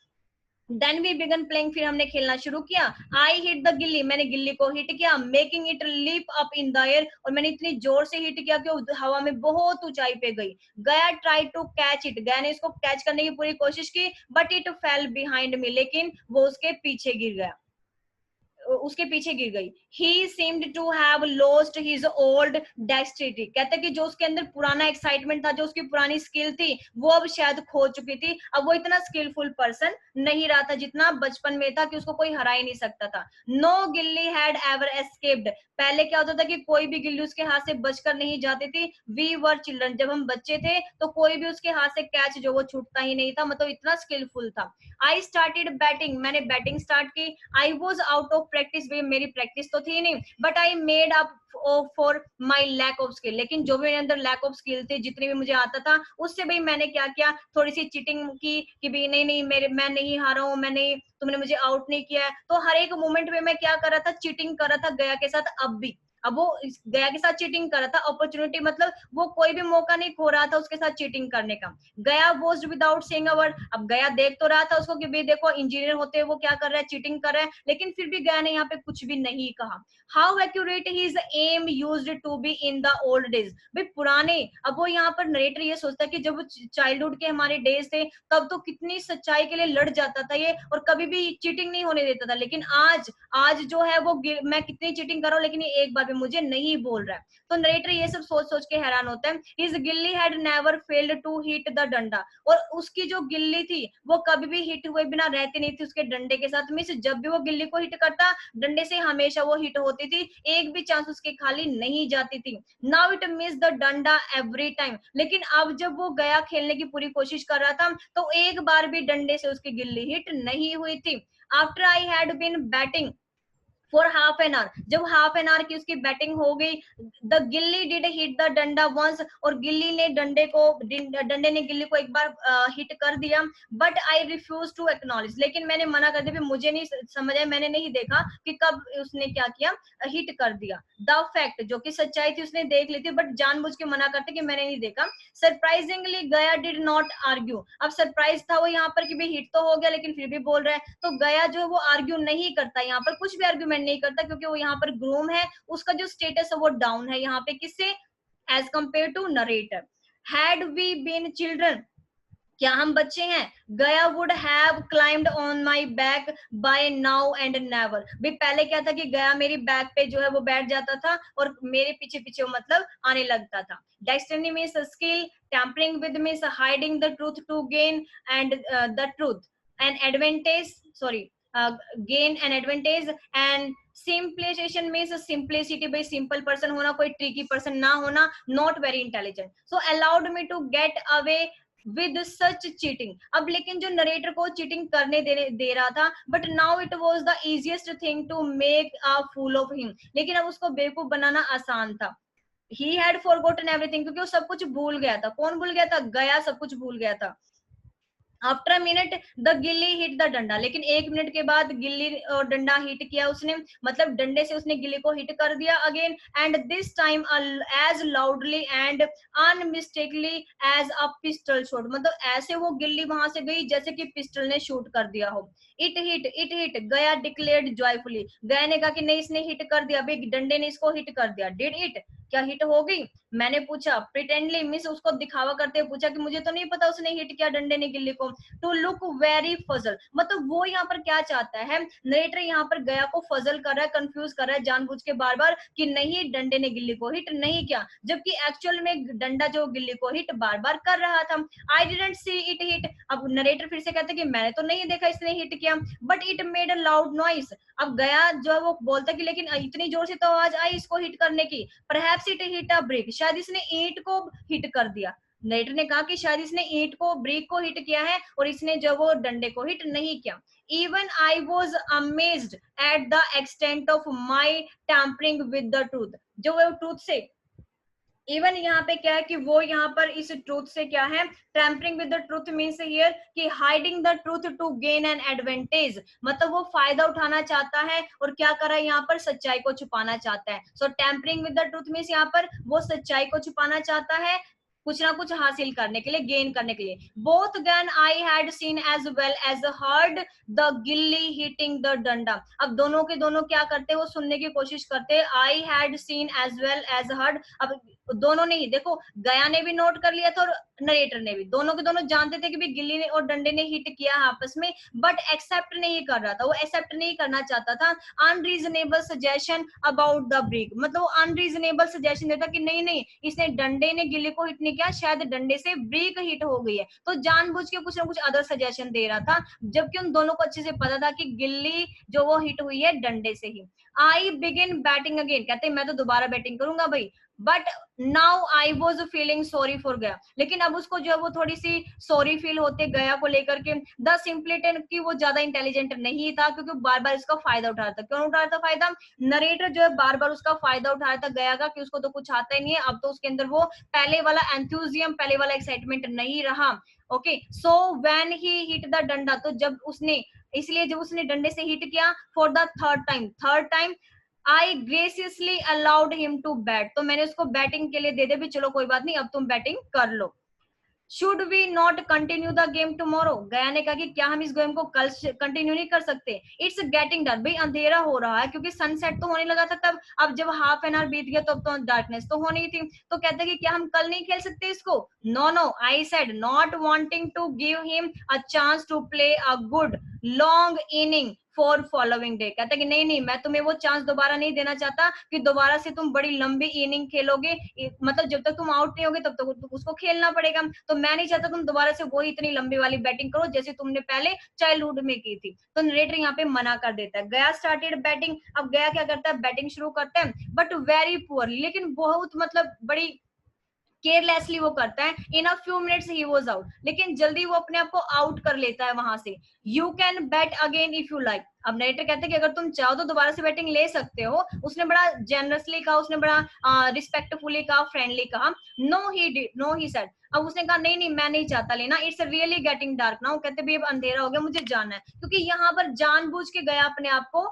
देन वी बिगन प्लेइंग, फिर हमने खेलना शुरू किया। आई हिट द गिल्ली, मैंने गिल्ली को हिट किया, making it leap up in the air, और मैंने इतनी जोर से हिट किया कि हवा में बहुत ऊंचाई पे गई। गया ट्राई टू कैच इट, गया ने इसको कैच करने की पूरी कोशिश की, but it fail behind me, लेकिन वो उसके पीछे गिर गया, उसके पीछे गिर गई। He seemed to have lost his old dexterity, कहते कि जो उसके अंदर पुराना एक्साइटमेंट था, जो उसकी पुरानी स्किल थी, वो अब शायद खो चुकी थी। अब वो इतना स्किलफुल पर्सन नहीं रहा था जितना बचपन में था, कि उसको कोई हरा ही नहीं सकता था। नो गिल्ली हैड एवर एस्केप्ड, पहले क्या होता था कि कोई भी गिल्ली उसके हाथ से बचकर नहीं जाती थी। वी वर चिल्ड्रन, जब हम बच्चे थे तो कोई भी उसके हाथ से कैच जो वो छूटता ही नहीं था, मतलब इतना स्किलफुल था। आई स्टार्टेड बैटिंग, मैंने बैटिंग स्टार्ट की। I was out of practice, मेरी प्रैक्टिस तो थी नहीं, but I made up for my lack of skill, लेकिन जो भी मेरे अंदर लैक ऑफ स्किल थी, जितनी भी मुझे आता था उससे भाई मैंने क्या किया, थोड़ी सी चीटिंग की कि भाई नहीं नहीं मेरे, मैं नहीं हारा हूँ, मैं नहीं, तुमने मुझे आउट नहीं किया है। तो हर एक मोमेंट में मैं क्या कर रहा था, चीटिंग कर रहा था गया के साथ। अब भी, अब वो गया के साथ चीटिंग कर रहा था, अपॉर्चुनिटी मतलब वो कोई भी मौका नहीं खो रहा था उसके साथ चीटिंग करने का। गया was without saying a word, अब गया देख तो रहा था उसको कि भाई देखो इंजीनियर होते हैं वो क्या कर रहा है, चीटिंग कर रहा है, लेकिन फिर भी गया ने यहाँ पे कुछ भी नहीं कहा। How accurate his aim used to be in the old days, भाई पुराने, अब वो यहाँ पर नरेटर ये सोचता है कि जब चाइल्डहुड के हमारे डेज थे तब तो कितनी सच्चाई के लिए लड़ जाता था ये, और कभी भी चीटिंग नहीं होने देता था, लेकिन आज, आज जो है वो मैं कितनी चीटिंग कर रहा हूँ लेकिन ये एक बार भी मुझे नहीं बोल रहा है। तो नरेटर ये सब सोच सोच के हैरान होता है। His gilli had never failed to hit the danda, और उसकी जो गिल्ली थी वो कभी भी हिट हुए बिना रहती नहीं थी उसके डंडे के साथ। मींस जब भी वो गिल्ली को हिट करता, डंडे से हमेशा वो हिट होती थी, एक भी चांस उसके खाली नहीं जाती थी। नाउ इट मिस द डंडा एवरी टाइम, लेकिन अब जब वो गया खेलने की पूरी कोशिश कर रहा था तो एक बार भी डंडे से उसकी गिल्ली हिट नहीं हुई थी। After I had been batting for half an hour, जब हाफ एन आवर की उसकी बैटिंग हो गई, the gilli did hit the danda once, और गिल्ली ने डंडे ने गिल्ली को एक बार हिट कर दिया। But I refuse to acknowledge, लेकिन मैंने मना कर दिया, मुझे नहीं समझ आया, मैंने नहीं देखा कि कब उसने क्या किया, हिट कर दिया। द फैक्ट, जो कि सच्चाई थी उसने देख ली थी, बट जानबूझ के मना करते कि मैंने नहीं देखा। सरप्राइजिंगली गया डिड नॉट आर्ग्यू, अब सरप्राइज था वो यहाँ पर कि भाई हिट तो हो गया लेकिन फिर भी बोल रहा है। तो गया जो वो आर्ग्यू नहीं करता, यहाँ पर कुछ भी आर्ग्यूमेंट नहीं करता, क्योंकि वो यहाँ पर ग्रूम है, उसका जो स्टेटस है वो डाउन है यहाँ पे, किससे, as compare to narrator. Had we been children, क्या हम बच्चे हैं, Gaya would have climbed on my back by now and never, भी पहले क्या था कि गया मेरी बैक पे जो है वो बैठ जाता था और मेरे पीछे पीछे मतलब आने लगता था। Destiny means skill, tampering with means hiding the truth to gain and the truth an advantage, sorry, gain an advantage, and simplification means simplicity, भाई सिंपल पर्सन होना, कोई ट्रिकी पर्सन ना होना, not very intelligent. So allowed me to get away with such cheating, अब लेकिन जो narrator को cheating करने दे रहा था, but now it was the easiest thing to make a fool of him, लेकिन अब उसको बेवकूफ बनाना आसान था। ही हैड फॉरगॉटन एवरीथिंग, क्योंकि वो सब कुछ भूल गया था। कौन भूल गया था, गया सब कुछ भूल गया था। आफ्टर अ मिनट द गिल्ली हिट द डंडा, लेकिन एक मिनट के बाद गिल्ली और डंडा हिट किया उसने, मतलब डंडे से उसने गिल्ली को हिट कर दिया again, and this time as loudly and unmistakably as a pistol shot, मतलब ऐसे वो गिल्ली वहां से गई जैसे कि पिस्टल ने शूट कर दिया हो। इट हिट गया डिक्लेयर्ड जॉयफुली, गया ने कहा कि नहीं इसने हिट कर दिया, भाई डंडे ने इसको हिट कर दिया। डिड इट, क्या हिट हो गई, मैंने पूछा। प्रिटेंडली मिस, उसको दिखावा करते हुए पूछा कि मुझे तो नहीं पता उसने हिट किया डंडे ने गिल्ली को। टू लुक वेरी फजल, मतलब वो यहाँ पर क्या चाहता है, नरेटर यहाँ पर गया को फजल कर रहा है, कंफ्यूज कर रहा है जानबूझ के बार बार कि नहीं डंडे ने गिल्ली को हिट नहीं किया, जबकि एक्चुअल में डंडा जो गिल्ली को हिट बार बार कर रहा था। I didn't see it hit, अब नरेटर फिर से कहते कि मैंने तो नहीं देखा इसने हिट किया, but it made a loud noise, अब गया जो है वो बोलता कि लेकिन इतनी जोर से तो आवाज आई इसको हिट करने की। Perhaps it hit a brick, शायद इसने ईंट को हिट कर दिया। नरेटर ने कहा कि शायद इसने ईंट को, ब्रेक को हिट किया है और इसने जो वो डंडे को हिट नहीं किया। Even I was amazed at the extent of my tampering with the truth, जो वो ट्रूथ से, इवन यहाँ पे क्या है कि वो यहाँ पर इस ट्रूथ से क्या है, tampering with the truth means here कि hiding the truth to gain an advantage, मतलब वो फायदा उठाना चाहता है और क्या कर रहा है यहाँ पर, सच्चाई को छुपाना चाहता है। So tampering with the truth means यहाँ पर वो सच्चाई को छुपाना चाहता है कुछ ना कुछ हासिल करने के लिए, गेन करने के लिए। Both gun I had seen as well as heard the gilli hitting the danda, अब दोनों के दोनों क्या करते, वो सुनने की कोशिश करते, I had seen as well as heard, अब दोनों ने ही देखो, गया ने भी नोट कर लिया था और नरेटर ने भी, दोनों के दोनों जानते थे कि भी गिल्ली ने और डंडे ने हिट किया आपस में, बट एक्सेप्ट नहीं कर रहा था, वो एक्सेप्ट नहीं करना चाहता था। Unreasonable suggestion about the break, मतलब अनरीजनेबल सजेशन देता कि नहीं नहीं इसने डंडे ने गिल्ली को हिट नहीं किया, शायद डंडे से ब्रेक हिट हो गई है, तो जानबूझ के कुछ ना कुछ अदर सजेशन दे रहा था, जबकि उन दोनों को अच्छे से पता था कि गिल्ली जो वो हिट हुई है डंडे से ही। आई बिगिन बैटिंग अगेन, कहते मैं तो दोबारा बैटिंग करूंगा भाई, but now I was feeling sorry for गया, लेकिन अब उसको जो है वो थोड़ी सी सॉरी फील होते गया को लेकर के। द सिंपलिटन की वो ज्यादा इंटेलिजेंट नहीं था, क्योंकि बार बार इसका फायदा उठा रहा था। क्यों उठा रहा था फायदा, नरेटर जो है बार बार उसका फायदा उठा रहा था गया का, कि उसको तो कुछ आता ही नहीं है, अब तो उसके अंदर वो पहले वाला एंथुजियम, पहले वाला एक्साइटमेंट नहीं रहा। Okay, so when he hit the डंडा, तो जब उसने, इसलिए जब उसने डंडे से हिट किया for the third time I graciously allowed him to bat, तो मैंने उसको बैटिंग के लिए दे दे भी, चलो कोई बात नहीं अब तुम बैटिंग कर लो। Should we not continue the game tomorrow, Gaya ने कहा कि क्या हम इस गेम को कल कंटिन्यू नहीं कर सकते। इट्स गेटिंग डार्क, भाई अंधेरा हो रहा है, क्योंकि सनसेट तो होने लगा था तब, अब जब हाफ एन आवर बीत गया तब तो डार्कनेस तो होनी थी। तो कहते कि क्या हम कल नहीं खेल सकते इसको। No no, I said not wanting to give him a chance to play a good long inning for following day. कहता है कि नहीं नहीं, मैं तुम्हें वो चांस दोबारा नहीं देना चाहता कि दोबारा से तुम बड़ी लंबी इनिंग खेलोगे, मतलब जब तक तुम आउट नहीं होगे तब तक उसको खेलना पड़ेगा। तो मैं नहीं चाहता तुम दोबारा से वही इतनी लंबी वाली बैटिंग करो जैसे तुमने पहले चाइल्डहुड में की थी। तो नरेटर यहाँ पे मना कर देता है। गया स्टार्टेड बैटिंग, अब गया क्या करता है, बैटिंग शुरू करता है, बट वेरी पुअर, लेकिन बहुत मतलब बड़ी केयरलेसली वो करता है। In a few minutes he was out, लेकिन जल्दी वो अपने आप को आउट कर लेता है वहां से। You can bat again if you like. अब नरेटर कहते हैं कि अगर तुम चाहो तो दोबारा से बैटिंग ले सकते हो। उसने बड़ा जेनरसली कहा, उसने बड़ा रिस्पेक्टफुली कहा, फ्रेंडली कहा। No he said. अब उसने कहा नहीं नहीं, मैं नहीं चाहता लेना, it's really getting dark now. कहते भी अब अंधेरा हो गया, मुझे जाना है। क्योंकि यहाँ पर जानबूझ के गया अपने आप को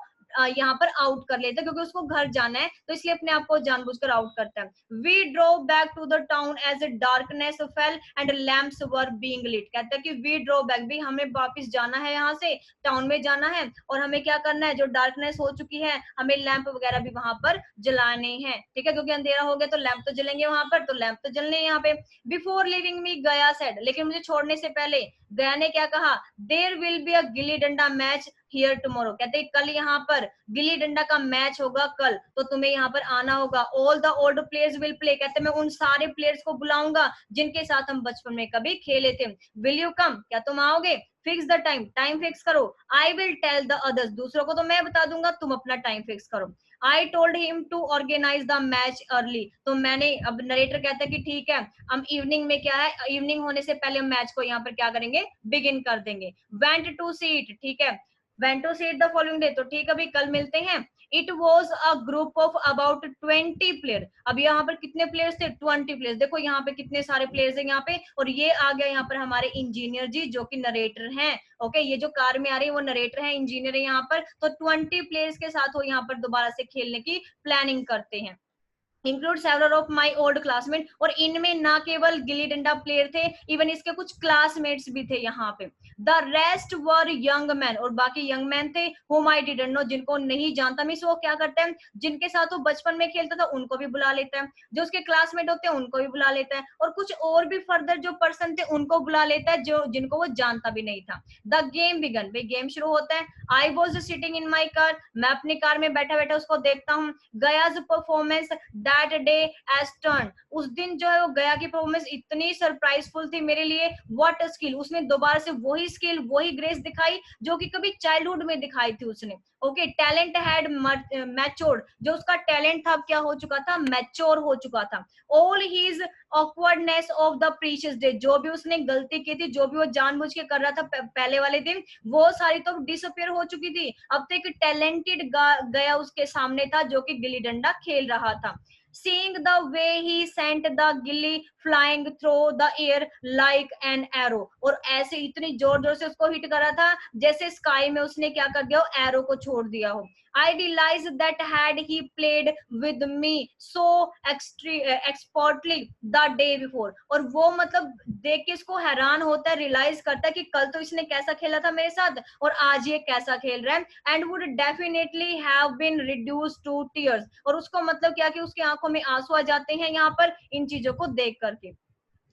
यहाँ पर आउट कर लेता है, क्योंकि उसको घर जाना है, तो इसलिए अपने आप को जानबूझकर आउट करता है। We drove back to the town as darkness fell and lamps were being lit. कहता है कि वी ड्रोव बैक, भी हमें वापस जाना है, यहाँ से टाउन में जाना है, और हमें क्या करना है, जो डार्कनेस हो चुकी है हमें लैंप वगैरह भी वहां पर जलाने हैं, ठीक है, क्योंकि अंधेरा हो गया तो लैंप तो जलेंगे वहां पर, तो लैंप तो जलने यहाँ पे। बिफोर लिविंग मी गया सेड, लेकिन मुझे छोड़ने से पहले गया ने क्या कहा, there will be a gilli danda match here tomorrow. कहते हैं कल यहाँ पर गिल्ली डंडा का मैच होगा कल, तो तुम्हें यहाँ पर आना होगा। All the old players will play. कहते मैं उन सारे प्लेयर्स को बुलाऊंगा जिनके साथ हम बचपन में कभी खेले थे। विल यू कम, क्या तुम आओगे? Fix the time, time fix करो। I will tell the others, दूसरों को तो मैं बता दूंगा, तुम अपना टाइम फिक्स करो। I told him to organise the match early. तो मैंने, अब नरेटर कहता है कि ठीक है, हम इवनिंग में क्या है, इवनिंग होने से पहले हम मैच को यहाँ पर क्या करेंगे, बिगिन कर देंगे। वेंट टू सीट, ठीक है, went to seat the following day, तो ठीक है, अभी कल मिलते हैं। It was a group of about 20 player. अब यहाँ पर कितने प्लेयर्स थे, 20 प्लेयर्स। देखो यहाँ पे कितने सारे प्लेयर्स हैं यहाँ पे, और ये आ गया यहाँ पर हमारे इंजीनियर जी जो कि नरेटर हैं। ओके, ये जो कार में आ रही है वो नरेटर है, इंजीनियर है यहाँ पर। तो 20 प्लेयर्स के साथ वो यहाँ पर दोबारा से खेलने की प्लानिंग करते हैं। Include several of my old classmate, और इनमें ना केवल गिल्ली डंडा प्लेयर थे, इवन इसके कुछ क्लासमेट्स भी थे यहाँ पे। The rest were young man, और बाकी यंग मैन थे whom I didn't know, जिनको नहीं जानता। मीन्स वो क्या करता है, जिनके साथ वो बचपन में खेलता था उनको भी बुला लेता है, जो उसके क्लासमेट होते हैं उनको भी बुला लेता है, और कुछ और भी फर्दर जो पर्सन थे उनको बुला लेता है जो जिनको वो जानता भी नहीं था। द गेम बिगन, भाई गेम शुरू होता है। I was sitting in my car, मैं अपनी कार में बैठा बैठा उसको देखता हूँ। Guy's performance that day as turn, उस दिन जो है वो गया की परफॉर्मेंस इतनी सरप्राइजफुल थी मेरे लिए। व्हाट स्किल, उसने दोबारा से वही स्किल, वही ग्रेस दिखाई जो कि कभी चाइल्डहुड में दिखाई थी उसने। ओके, टैलेंट हैड मैच्योर्ड, जो उसका टैलेंट था क्या हो चुका था, मैच्योर हो चुका था। All his awkwardness of the precious day, जो भी उसने गलती की थी, जो भी वो जानबूझ के कर रहा था पहले वाले दिन, वो सारी तो डिसअपियर हो चुकी थी। अब तो एक टैलेंटेड गया उसके सामने था जो कि गिल्ली डंडा खेल रहा था। Seeing the way he sent the गिल्ली flying through the air like an arrow, और ऐसे इतनी जोर जोर से उसको हिट करा था जैसे स्काई में उसने क्या कर दिया हो, एरो को छोड़ दिया हो। I realized that had he played with me so expertly the day before, और वो मतलब देख के इसको हैरान होता है, रियलाइज करता है कि कल तो इसने कैसा खेला था मेरे साथ और आज ये कैसा खेल रहा है। And would definitely have been reduce to tears, और उसको मतलब क्या कि उसकी आंखों में आंसू आ जाते हैं यहाँ पर इन चीजों को देख करके।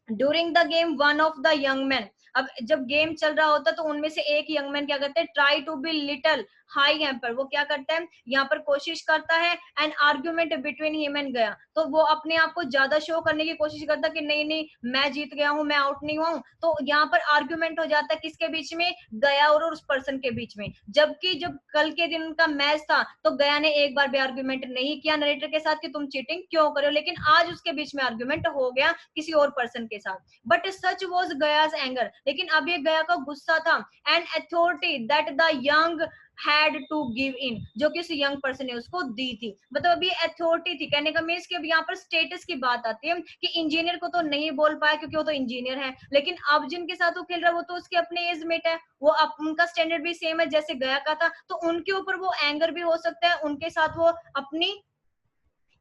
During the game one of the young man, अब जब गेम चल रहा होता है तो उनमें से एक यंग मैन क्या करते हैं, try to be little high एम्पर, वो क्या करता है यहाँ पर कोशिश करता है an argument between him and Gaya, तो वो अपने आप को ज्यादा शो करने की कोशिश करता है कि नहीं नहीं मैं जीत गया हूँ, मैं आउट नहीं हुआ हूँ। तो यहाँ पर आर्ग्यूमेंट हो जाता है किसके बीच में, गया और उस पर्सन के बीच में। जबकि जब कल के दिन उनका मैच था तो गया ने एक बार भी आर्ग्यूमेंट नहीं किया नरेटर के साथ कि तुम चीटिंग क्यों करो, लेकिन आज उसके बीच में आर्ग्यूमेंट हो गया किसी और पर्सन के साथ। But such was Gaya's anger, लेकिन अब ये गया का गुस्सा था। And authority that the young had to give in, जो कि उस यंग पर्सन ने उसको दी थी। मतलब अभी अथॉरिटी थी, कहने का मीन्स कि अब यहाँ पर स्टेटस की बात आती है कि इंजीनियर को तो नहीं बोल पाया क्योंकि वो तो इंजीनियर है, लेकिन अब जिनके साथ वो खेल रहा है वो तो उसके अपने एज मेट है, वो उनका स्टैंडर्ड भी सेम है जैसे गया का था, तो उनके ऊपर वो एंगर भी हो सकता है, उनके साथ वो अपनी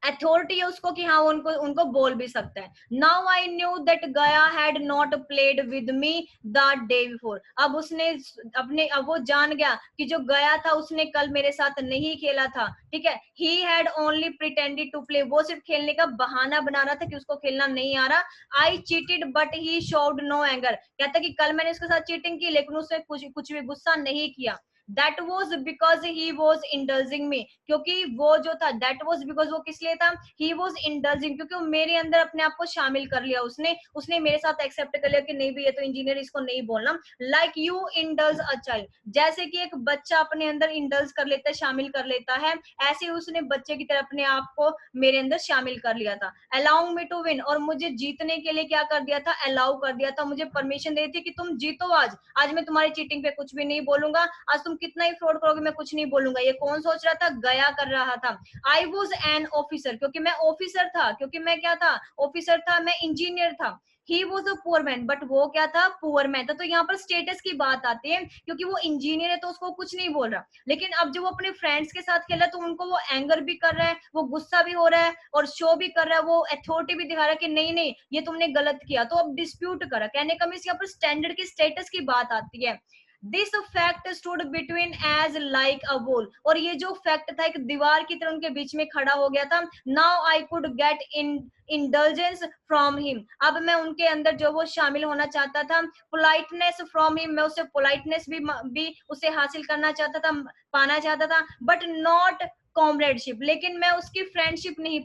अथॉरिटी है उसको कि हाँ उनको उनको बोल भी सकता है। नाउ आई न्यू दैट गया had not played with me the day before, अब उसने अपने, अब वो जान गया कि जो गया था उसने कल मेरे साथ नहीं खेला था, ठीक है। He had only pretended to play, वो सिर्फ खेलने का बहाना बना रहा था कि उसको खेलना नहीं आ रहा। I cheated but he showed no anger, कहता कि कल मैंने उसके साथ चीटिंग की लेकिन उसने कुछ भी गुस्सा नहीं किया। That was because he was indulging me, क्योंकि वो जो था दैट वाज बिकॉज वो किस लिए था, ही वाज इंडल्जिंग, क्योंकि वो मेरे अंदर अपने आप को शामिल कर लिया, उसने उसने मेरे साथ एक्सेप्ट कर लिया कि नहीं भी ये तो इंजीनियर, इसको नहीं बोलना। Like you indulge a child, जैसे कि एक बच्चा अपने अंदर इंडल्ज कर लेता है, शामिल कर लेता है, ऐसे उसने बच्चे की तरह अपने आप को मेरे अंदर शामिल कर लिया था। अलाउ मी टू विन, और मुझे जीतने के लिए क्या कर दिया था, अलाउ कर दिया था, मुझे परमिशन दे दी थी कि तुम जीतो आज, आज मैं तुम्हारी चीटिंग पे कुछ भी नहीं बोलूंगा, आज तुम कितना ही फ्रॉड करोगे मैं कुछ नहीं बोलूंगा। ये कौन सोच रहा था, गया कर रहा था। आई वॉज एन ऑफिसर, क्योंकि मैं ऑफिसर था, क्योंकि मैं क्या था, ऑफिसर था, मैं इंजीनियर था। ही was a poor man, but वो क्या था, पुअर मैन था। तो यहाँ पर स्टेटस की बात आती है, क्योंकि वो इंजीनियर है तो उसको कुछ नहीं बोल रहा, लेकिन अब जब वो अपने फ्रेंड्स के साथ खेला तो उनको वो एंगर भी कर रहा है, वो गुस्सा भी हो रहा है और शो भी कर रहा है, वो अथॉरिटी भी दिखा रहा है कि नहीं नहीं ये तुमने गलत किया, तो अब डिस्प्यूट करा। कहने का मीन्स यहाँ पर स्टैंडर्ड की, स्टेटस की बात आती है। This fact stood between us like a wall, और ये जो फैक्ट था एक दीवार की तरह उनके बीच में खड़ा हो गया था। Now I could get in indulgence from him, अब मैं उनके अंदर जो वो शामिल होना चाहता था, पोलाइटनेस फ्रॉम हिम, मैं उससे पोलाइटनेस भी उसे हासिल करना चाहता था, पाना चाहता था, बट नॉट कॉमरेडशिप, लेकिन मैं उसकी फ्रेंडशिप नहीं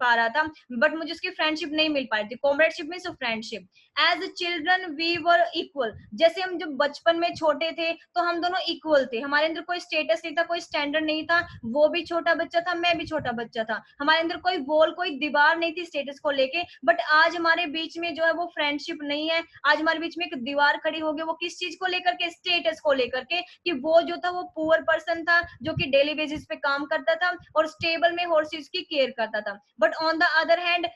पा रहा था, बट मुझे उसकी फ्रेंडशिप नहीं मिल पा रही थी। Comradeship means friendship. As children we were equal, जैसे हम जब बचपन में छोटे थे तो हम दोनों इक्वल थे, हमारे अंदर कोई स्टेटस नहीं था, कोई स्टैंडर्ड नहीं था, वो भी छोटा बच्चा था, मैं भी छोटा बच्चा था, हमारे अंदर कोई वॉल, कोई दीवार नहीं थी स्टेटस को लेके। बट आज हमारे बीच में जो है वो फ्रेंडशिप नहीं है, आज हमारे बीच में एक दीवार खड़ी हो गई। वो किस चीज को लेकर के, स्टेटस को लेकर के, कि वो जो था वो पुअर पर्सन था जो कि डेली बेसिस पे काम करता था और स्टेबल में हॉर्सेस की केयर करता था। But on the other hand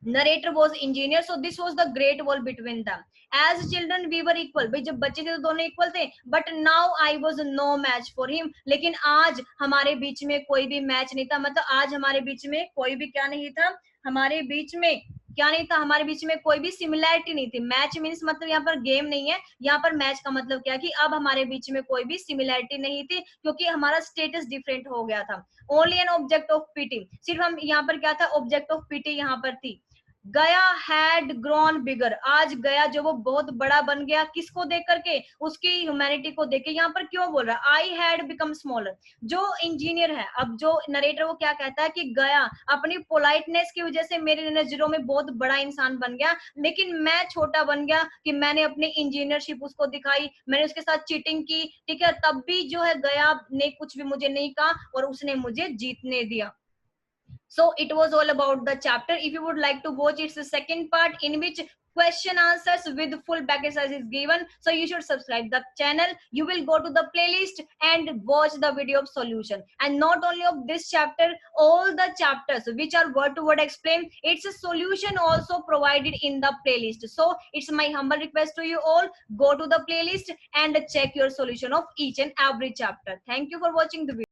narrator was engineer, so this was the great wall between them. As children we were equal, भाई जब बच्चे थे तो दोनों इक्वल थे, but now I was no match for him, लेकिन आज हमारे बीच में कोई भी मैच नहीं था, मतलब आज हमारे बीच में कोई भी क्या नहीं था, हमारे बीच में क्या नहीं था, हमारे बीच में कोई भी सिमिलैरिटी नहीं थी। मैच मीन्स मतलब यहाँ पर गेम नहीं है, यहाँ पर मैच का मतलब क्या कि अब हमारे बीच में कोई भी सिमिलैरिटी नहीं थी, क्योंकि हमारा स्टेटस डिफरेंट हो गया था। Only an object of PT, सिर्फ हम यहाँ पर क्या था, ऑब्जेक्ट ऑफ पीटी यहाँ पर थी। गया हैड ग्रोन बिगर, आज गया जो वो बहुत बड़ा बन गया, किसको देख करके, उसकी ह्यूमैनिटी को देख के। यहाँ पर क्यों बोल रहा है आई हैड बिकम स्मॉलर, जो इंजीनियर है, अब जो नरेटर वो क्या कहता है कि गया अपनी पोलाइटनेस की वजह से मेरे नजरों में बहुत बड़ा इंसान बन गया, लेकिन मैं छोटा बन गया कि मैंने अपनी इंजीनियरशिप उसको दिखाई, मैंने उसके साथ चीटिंग की, ठीक है, तब भी जो है गया ने कुछ भी मुझे नहीं कहा और उसने मुझे जीतने दिया। So it was all about the chapter. If you would like to watch, it's the second part in which question answers with full back exercise is given. So you should subscribe the channel. You will go to the playlist and watch the video of solution. And not only of this chapter, all the chapters which are word to word explained, it's a solution also provided in the playlist. So it's my humble request to you all, go to the playlist and check your solution of each and every chapter. Thank you for watching the video.